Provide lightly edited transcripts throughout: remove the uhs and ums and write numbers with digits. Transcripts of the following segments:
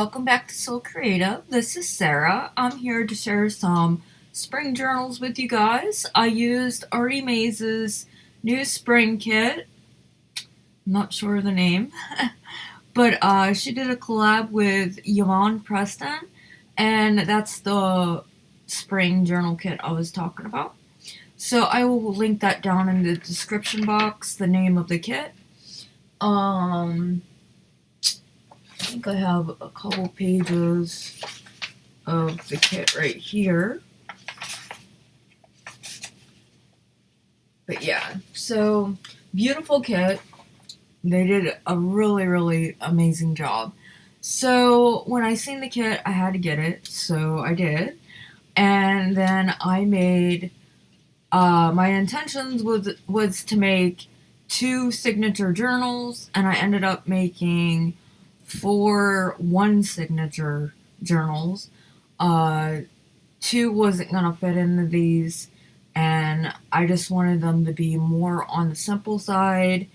welcome back to Soul Creative. This is Sarah. I'm here to share some spring journals with you guys. I used Artymaze's new spring kit. I'm not sure of the name, but she did a collab with Yvonne Preston, and that's the spring journal kit I was talking about. So I will link that down in the description box, the name of the kit. I think I have a couple pages of the kit right here. But yeah, so beautiful kit. They did a really amazing job. So when I seen the kit, I had to get it, so I did. And then I made, my intentions was to make 2 signature journals, and I ended up making 4 1 signature journals. 2 wasn't gonna fit into these, and I just wanted them to be more on the simple side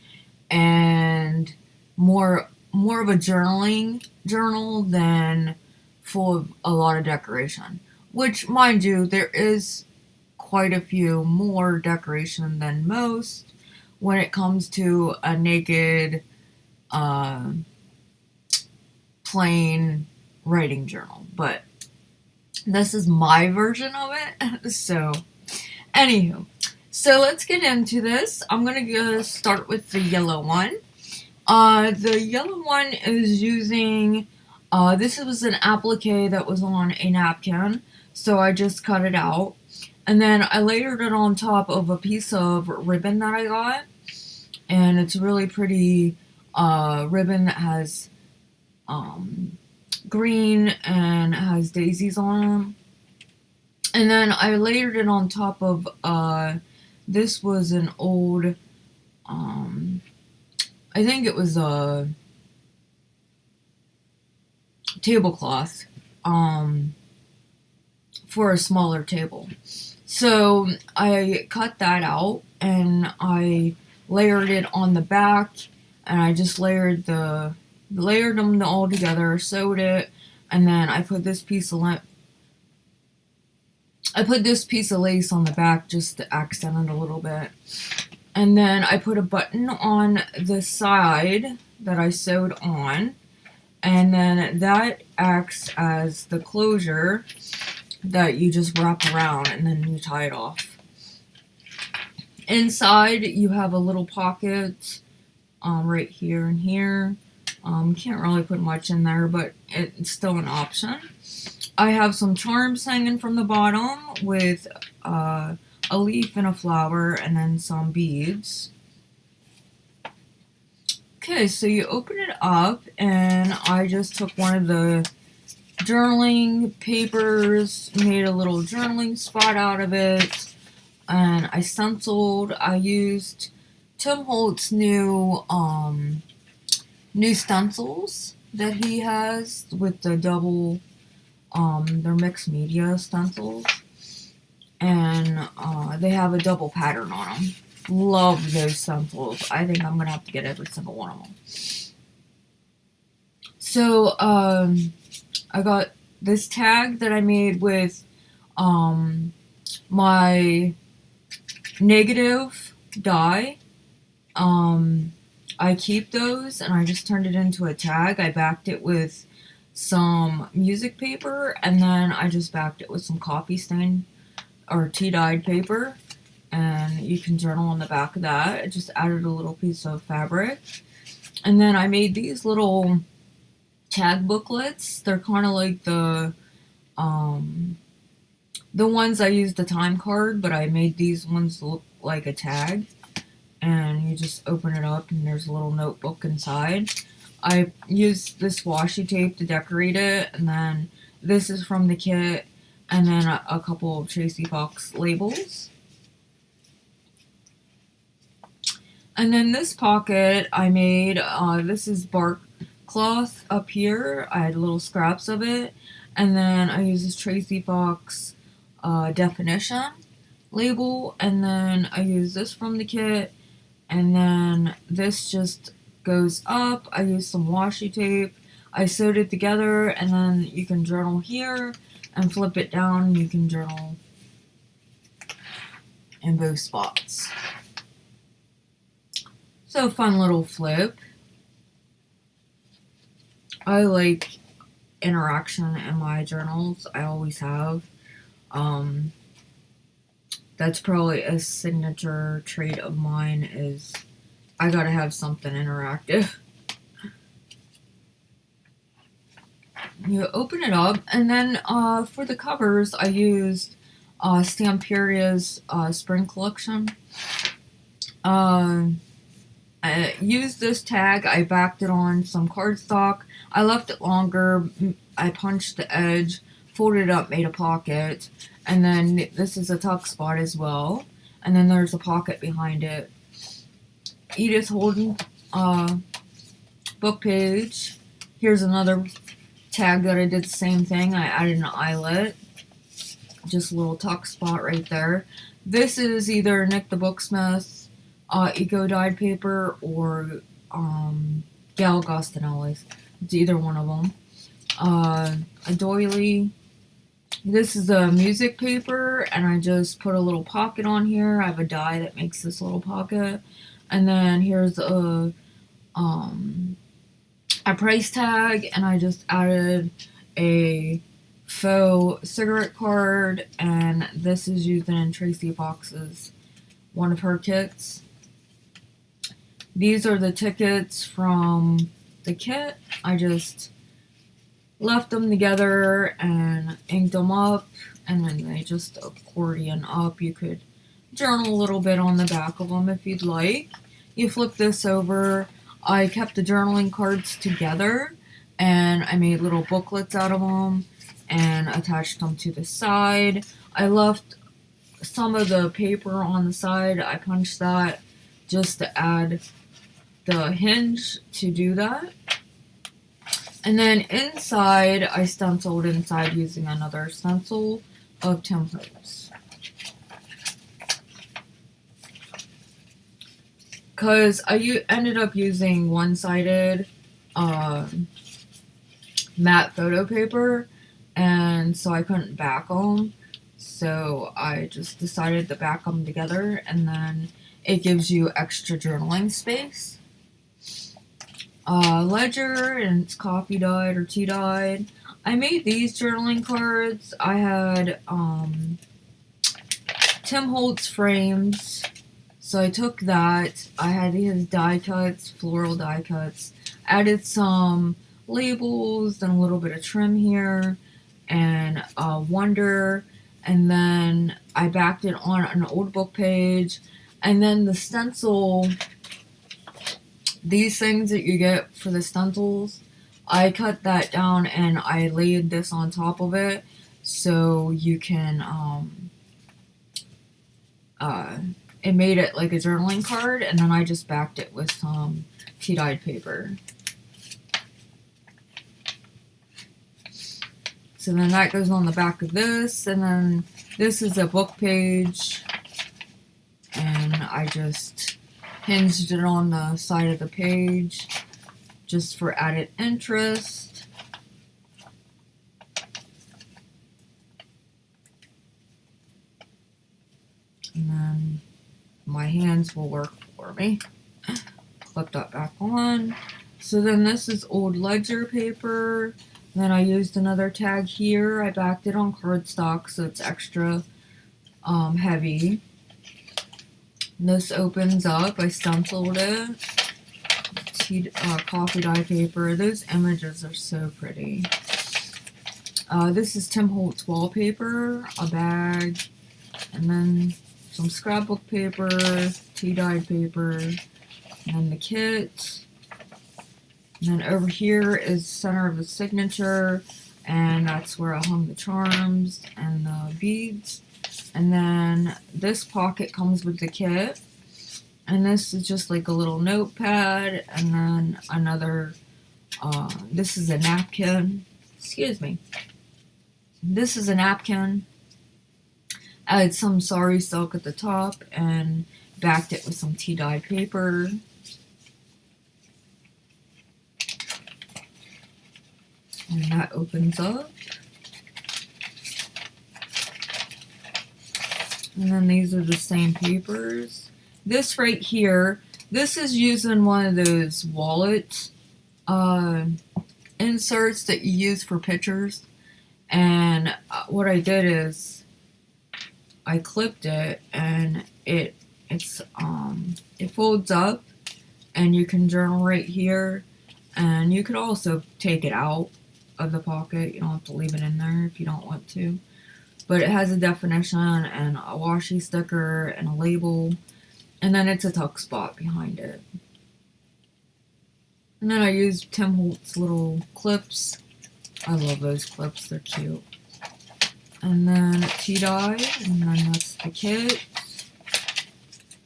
and more of a journal than full of a lot of decoration. Which, mind you, there is quite a few more decoration than most when it comes to a naked, plain writing journal, but this is my version of it. So, anywho, so let's get into this. I'm gonna start with the yellow one. The yellow one is using, this was an applique that was on a napkin, so I just cut it out, and then I layered it on top of a piece of ribbon that I got, and it's really pretty ribbon that has green and has daisies on them. And then I layered it on top of, this was an old, I think it was a tablecloth, for a smaller table. So I cut that out and I layered it on the back, and I just layered them all together, sewed it, and then I put this piece of lace on the back just to accent it a little bit. And then I put a button on the side that I sewed on, and then that acts as the closure that you just wrap around and then you tie it off. Inside you have a little pocket right here and here. Can't really put much in there, but it's still an option. I have some charms hanging from the bottom with a leaf and a flower, and then some beads. Okay, so you open it up, and I just took one of the journaling papers, made a little journaling spot out of it, and I stenciled. I used Tim Holtz new stencils that he has with the double, they're mixed media stencils, and they have a double pattern on them. Love those stencils. I think I'm gonna have to get every single one of them. So I got this tag that I made with my negative die. I keep those, and I just turned it into a tag. I backed it with some music paper, and then I just backed it with some coffee stain or tea-dyed paper, and you can journal on the back of that. I just added a little piece of fabric, and then I made these little tag booklets. They're kind of like the ones I used the time card, but I made these ones look like a tag. And you just open it up, and there's a little notebook inside. I used this washi tape to decorate it, and then this is from the kit, and then a couple of Tracy Fox labels. And then this pocket I made, this is bark cloth up here. I had little scraps of it, and then I used this Tracy Fox definition label, and then I used this from the kit. And then this just goes up. I used some washi tape. I sewed it together, and then you can journal here and flip it down. You can journal in both spots. So fun little flip. I like interaction in my journals. I always have. That's probably a signature trait of mine, is I gotta have something interactive. You open it up, and then for the covers, I used Stamperia's Spring Collection. I used this tag. I backed it on some cardstock. I left it longer. I punched the edge, folded it up, made a pocket, and then this is a tuck spot as well. And then there's a pocket behind it. Edith Holden book page. Here's another tag that I did the same thing. I added an eyelet. Just a little tuck spot right there. This is either Nick the Booksmith Eco dyed paper or Gal Gostinelli's. It's either one of them. A doily. This is a music paper, and I just put a little pocket on here. I have a die that makes this little pocket. And then here's a price tag, and I just added a faux cigarette card, and this is used in Tracy Fox's one of her kits. These are the tickets from the kit. I just left them together and inked them up, and then they just accordion up. You could journal a little bit on the back of them if you'd like. You flip this over. I kept the journaling cards together, and I made little booklets out of them and attached them to the side. I left some of the paper on the side. I punched that just to add the hinge to do that. And then inside, I stenciled inside using another stencil of Tim Holtz. Because I ended up using one-sided matte photo paper, and so I couldn't back them. So I just decided to back them together, and then it gives you extra journaling space. Ledger, and it's coffee dyed or tea dyed. I made these journaling cards. I had Tim Holtz frames, so I took that. I had his die cuts, floral die cuts. Added some labels and a little bit of trim here, and Wonder, and then I backed it on an old book page, and then the stencil. These things that you get for the stencils, I cut that down and I laid this on top of it so you can, it made it like a journaling card, and then I just backed it with some tea-dyed paper. So then that goes on the back of this, and then this is a book page, and I just hinged it on the side of the page just for added interest. And then my hands will work for me. Clip that back on. So then this is old ledger paper. Then I used another tag here. I backed it on cardstock so it's extra heavy. This opens up. I stenciled it. Coffee dye paper. Those images are so pretty. This is Tim Holtz wallpaper, a bag, and then some scrapbook paper, tea-dyed paper, and then the kit. And then over here is center of the signature, and that's where I hung the charms and the beads. And then this pocket comes with the kit. And this is just like a little notepad. And then another, this is a napkin. Excuse me. This is a napkin. I had some sari silk at the top and backed it with some tea-dyed paper. that opens up. And then these are the same papers. This right here, this is using one of those wallet inserts that you use for pictures. And what I did is I clipped it, and it folds up, and you can journal right here. And you could also take it out of the pocket. You don't have to leave it in there if you don't want to. But it has a definition and a washi sticker and a label. And then it's a tuck spot behind it. And then I used Tim Holtz little clips. I love those clips, they're cute. And then a tea dye, and then that's the kit.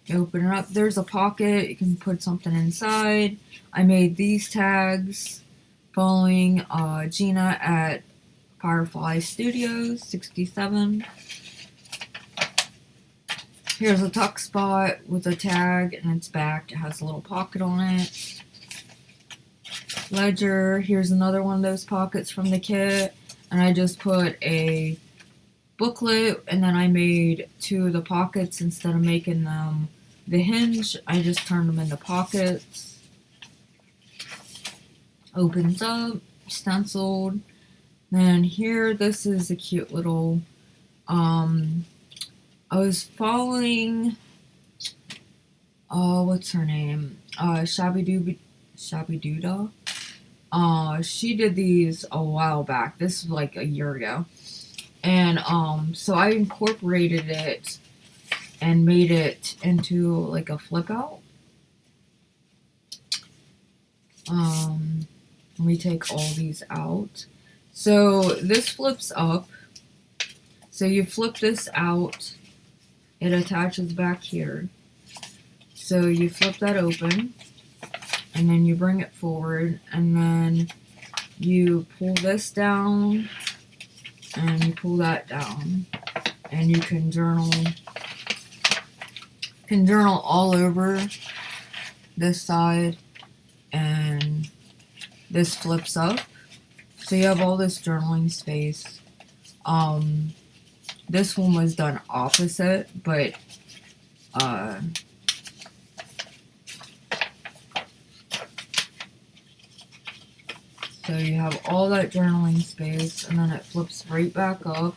You open it up, there's a pocket, you can put something inside. I made these tags following Gina at Firefly Studios 67. Here's a tuck spot with a tag, and it's backed. It has a little pocket on it. Ledger. Here's another one of those pockets from the kit, and I just put a booklet, and then I made two of the pockets. Instead of making them the hinge, I just turned them into pockets. Opens up, stenciled. Then here, this is a cute little, I was following, what's her name? Shabby Doodah. She did these a while back. This was like a year ago. And, so I incorporated it and made it into like a flip out. Let me take all these out. So this flips up. So you flip this out. It attaches back here. So you flip that open. And then you bring it forward. And then you pull this down. And you pull that down. And you can journal. All over this side. And this flips up. So you have all this journaling space. This one was done opposite, but so you have all that journaling space, and then it flips right back up.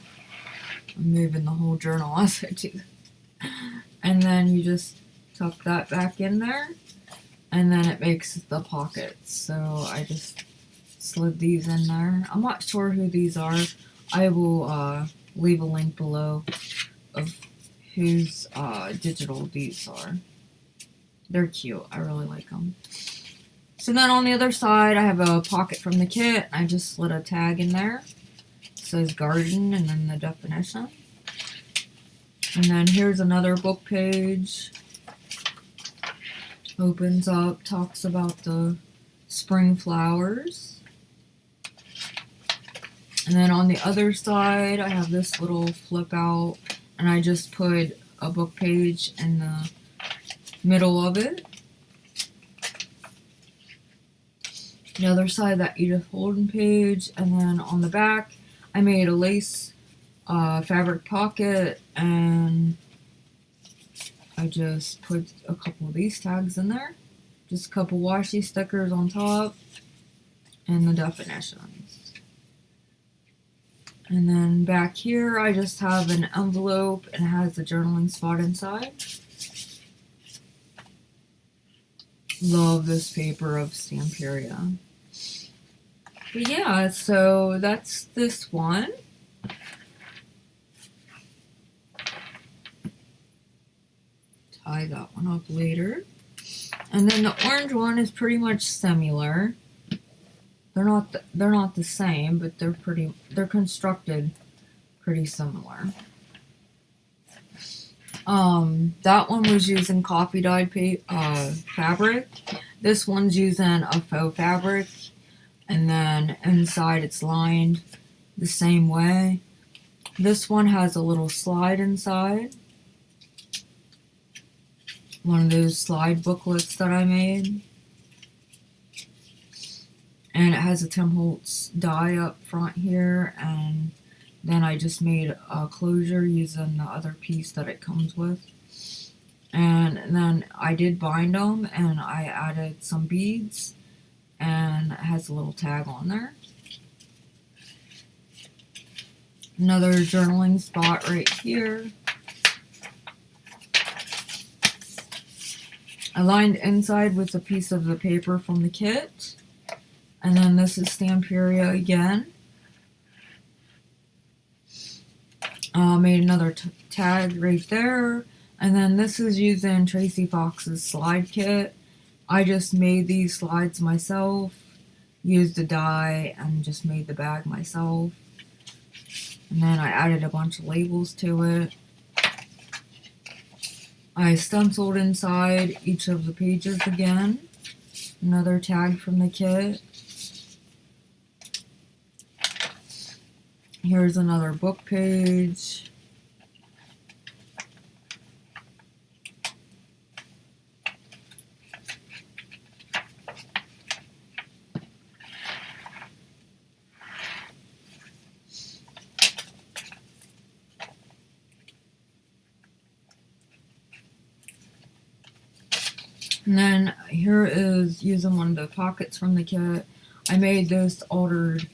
I'm moving the whole journal as I do. And then you just tuck that back in there, and then it makes the pockets. So I just slid these in there. I'm not sure who these are. I will leave a link below of whose digital these are. They're cute. I really like them. So then on the other side, I have a pocket from the kit. I just slid a tag in there. It says garden, and then the definition. And then here's another book page. Opens up, talks about the spring flowers. And then on the other side, I have this little flip out, and I just put a book page in the middle of it. The other side, that Edith Holden page, and then on the back, I made a lace fabric pocket, and I just put a couple of these tags in there. Just a couple washi stickers on top, and the definitions. And then back here, I just have an envelope, and it has a journaling spot inside. Love this paper of Stamperia. But yeah, so that's this one. Tie that one up later. And then the orange one is pretty much similar. They're not the same, but they're constructed pretty similar. That one was using coffee dyed fabric. This one's using a faux fabric, and then inside it's lined the same way. This one has a little slide inside. One of those slide booklets that I made. And it has a Tim Holtz die up front here, and then I just made a closure using the other piece that it comes with. And then I did bind them, and I added some beads, and it has a little tag on there. Another journaling spot right here. I lined inside with a piece of the paper from the kit. And then this is Stamperia again. Made another tag right there. And then this is using Tracy Fox's slide kit. I just made these slides myself, used the die, and just made the bag myself. And then I added a bunch of labels to it. I stenciled inside each of the pages again. Another tag from the kit. Here's another book page. And then here is using one of the pockets from the kit. I made this altered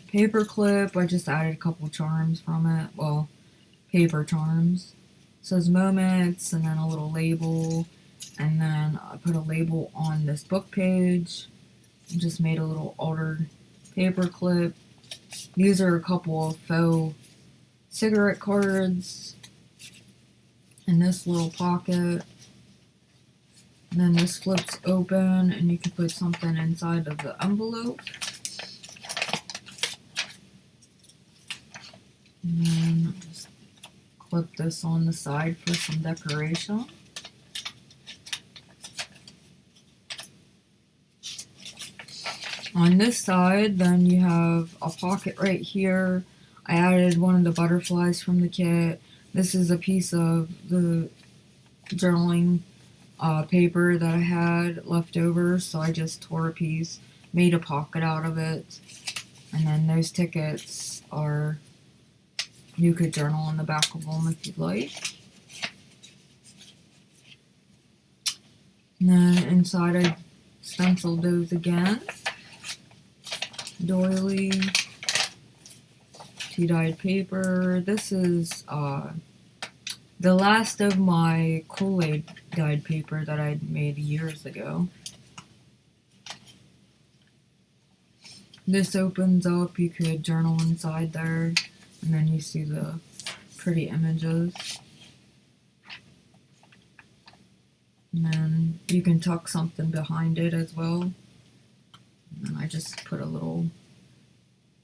paper clip. I just added a couple charms from it. Well, paper charms. It says moments, and then a little label. And then I put a label on this book page. Just made a little altered paper clip. These are a couple of faux cigarette cards in this little pocket. And then this flips open, and you can put something inside of the envelope. And then just clip this on the side for some decoration. On this side, then you have a pocket right here. I added one of the butterflies from the kit. This is a piece of the journaling paper that I had left over, so I just tore a piece, made a pocket out of it, and then those tickets are, you could journal on the back of them if you'd like. And then inside I stenciled those again. Doily, tea-dyed paper. This is the last of my Kool-Aid dyed paper that I made years ago. This opens up, you could journal inside there, and then you see the pretty images. And then you can tuck something behind it as well. And I just put a little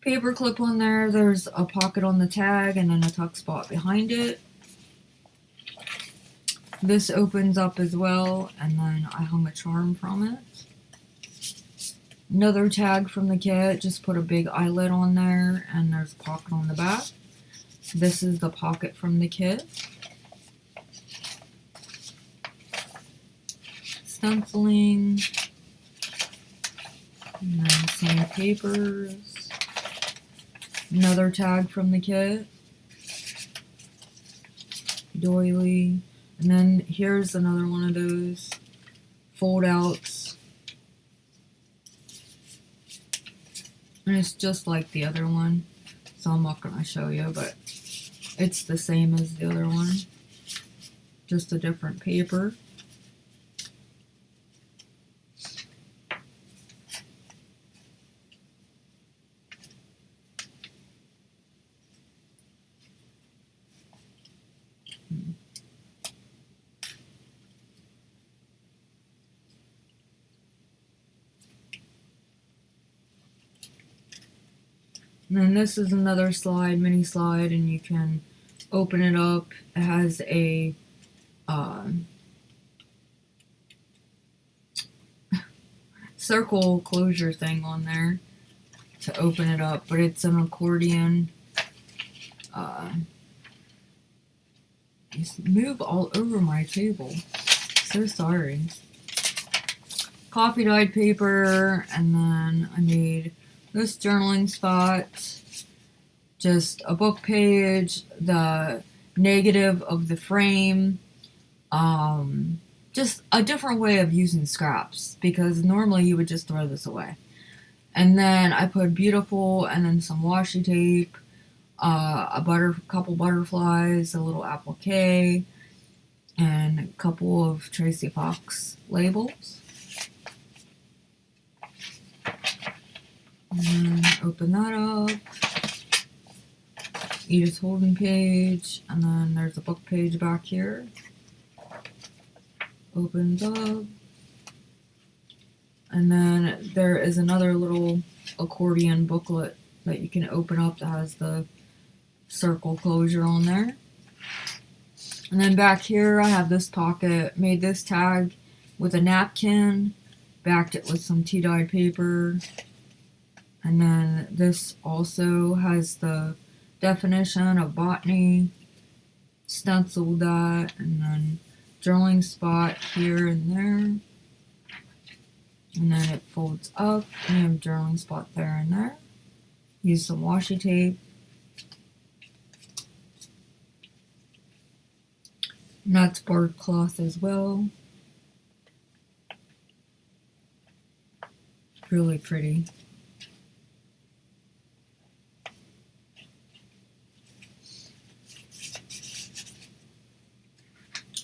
paper clip on there. There's a pocket on the tag and then a tuck spot behind it. This opens up as well, and then I hung a charm from it. Another tag from the kit, just put a big eyelet on there, and there's a pocket on the back. This is the pocket from the kit. Stenciling. And then same papers. Another tag from the kit. Doily. And then here's another one of those fold outs. And it's just like the other one, so I'm not going to show you, but it's the same as the other one, just a different paper. And then this is another slide, mini slide, and you can open it up. It has a circle closure thing on there to open it up, but it's an accordion. Just move all over my table. So sorry. coffee dyed paper, and then I made this journaling spot, just a book page, the negative of the frame, just a different way of using scraps, because normally you would just throw this away. And then I put beautiful, and then some washi tape, couple butterflies, a little applique, and a couple of Tracy Fox labels. And then open that up. Edith Holden page, and then there's a book page back here. Opens up. And then there is another little accordion booklet that you can open up that has the circle closure on there. And then back here I have this pocket, made this tag with a napkin, backed it with some tea-dyed paper, and then this also has the definition of botany, stenciled that, and then journaling spot here and there. And then it folds up, and you have journaling spot there and there. Use some washi tape. And that's bark cloth as well. Really pretty.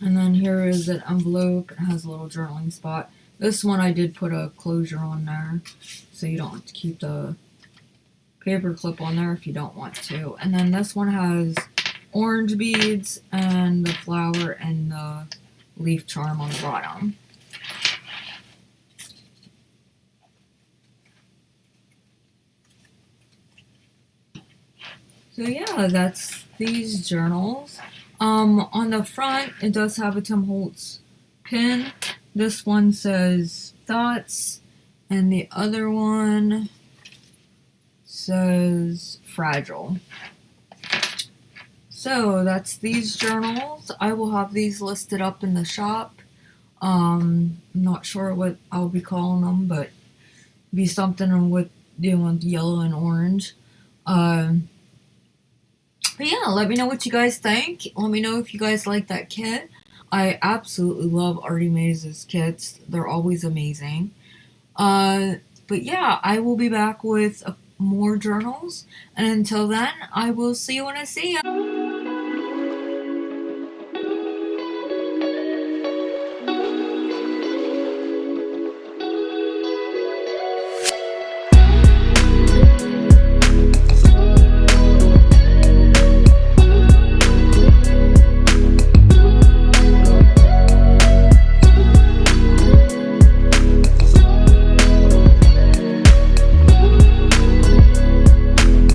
And then here is an envelope. It has a little journaling spot. This one I did put a closure on there, so you don't have to keep the paper clip on there if you don't want to. And then this one has orange beads and the flower and the leaf charm on the bottom. So yeah, that's these journals. On the front, it does have a Tim Holtz pin. This one says thoughts, and the other one says fragile. So that's these journals. I will have these listed up in the shop. I'm not sure what I'll be calling them, but be something with yellow and orange. But yeah, let me know what you guys think. Let me know if you guys like that kit. I absolutely love Artymaze's kits. They're always amazing. But yeah, I will be back with more journals. And until then, I will see you when I see you.